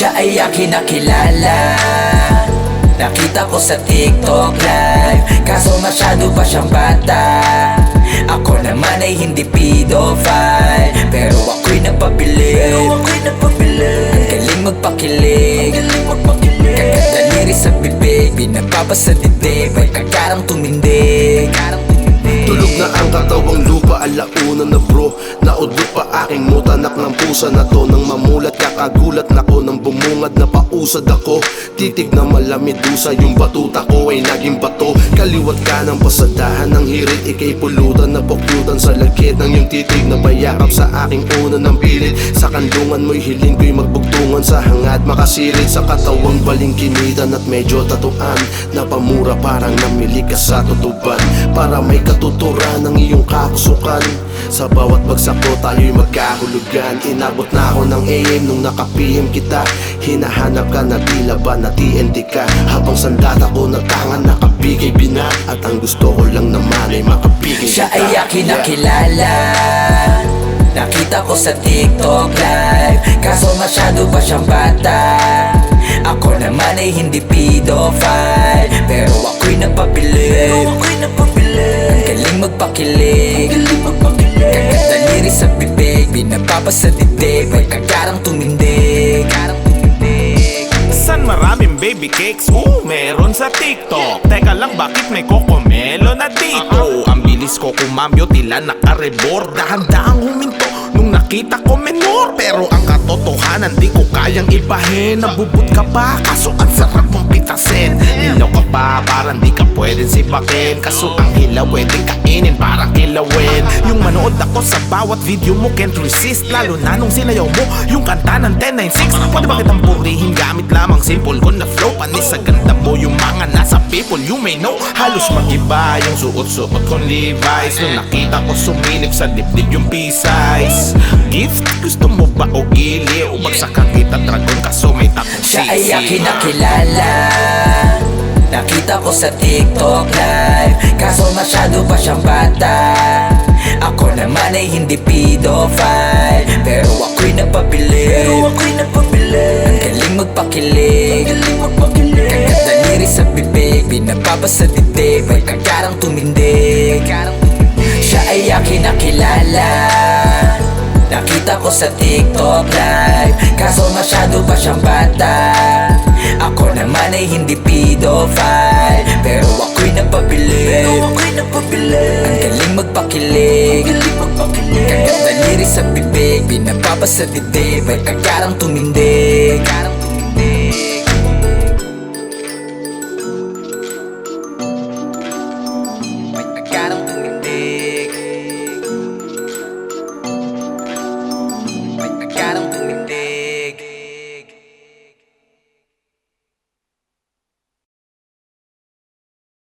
Siya ay aking nakilala, nakita ko sa TikTok live. Kaso masyado pa siyang bata. Ako naman ay hindi pedophile, pero ako'y napabilib. Ang galing magpakilig, kaganda liris sa bibig, binababa sa dibdib, ay kagarang tumindig. Tulog na ang katawang lupa, alauna na bro. Naudlot pa aking mutanak ng pusa na to. Nang mamulat kakagulat na ko, nang bumungad na pausad ako. Titig na malamidusa, yung batuta ko ay naging bato. Kaliwat ka ng pasadahan ng hirit, ikay pulutan na pokyutan sa lagkit ng yung titig na bayakap sa aking una ng pilit. Sa kandungan mo'y hiling ko'y magbugtungan sa hangad makasirit. Sa katawang balingkinitan at medyo tatuan, napamura parang namili ka sa tutuban. Para may katuturan ng iyong kakusukan, sa bawat bagsak ko tayo'y magkahulugan. Inabot na ako ng AM nung nakapihim kita. Hinahanap ka na tila ba na TNT ka, habang sandata ko na tangan nakabigay bina. At ang gusto ko lang naman ay makabigay Siya ay aking nakilala, nakita ko sa TikTok live. Kaso masyado pa siyang bata. Ako naman ay hindi pedophile, pero ako'y napabilib. Ang galing magpakilig, kaganda liris sa bibig, binababa sa dibdib, ay kagarang tumindig. San maraming baby cakes? Meron sa TikTok. Teka lang, bakit may kokomelo na dito? Ang bilis ko kumambyo, tila nakarebor. Dahan-dahang huminto nung nakita ko menor. Pero ang katotohanan, di ko kayang ibahin. Nabubud ka pa, kaso ang sarap mong pitasin. Hilaw ka pa, parang di ka pwedeng sipakin. Kaso ang hilaw pwedeng kainin, parang kilawin. Yung manood ako sa bawat video mo, can't resist. Lalo na nung sinayaw mo yung kanta ng 1096. Pwede ba kitang purihin gamit lamang simple ko na flow? Panis sa ganda mo yung mga nasa people you may know. Halos mag-iba yung suot-suot kong Levi's. Nung nakita ko sumilip sa dibdib yung P-size. Gift, gusto mo ba o iliw? Bagsak kita dragon kaso may tapong sisi. Siya ay aking nakilala, nakita ko sa TikTok live. Kaso masyado pa siyang bata. Ako naman ay hindi pedophile, pero ako'y napabilib. Ang galing magpakilig, kaganda liris sa bibig, binababa sa dibdib, ay kagarang tumindig. Siya ay aking nakilala, nakita ko sa TikTok live. Kaso masyado pa siyang bata. Ako naman ay hindi pedophile, pero ako'y napabilib. Ang galing magpakilig, kaganda liris sa bibig, binababa sa dibdib, ay kagarang tumindig.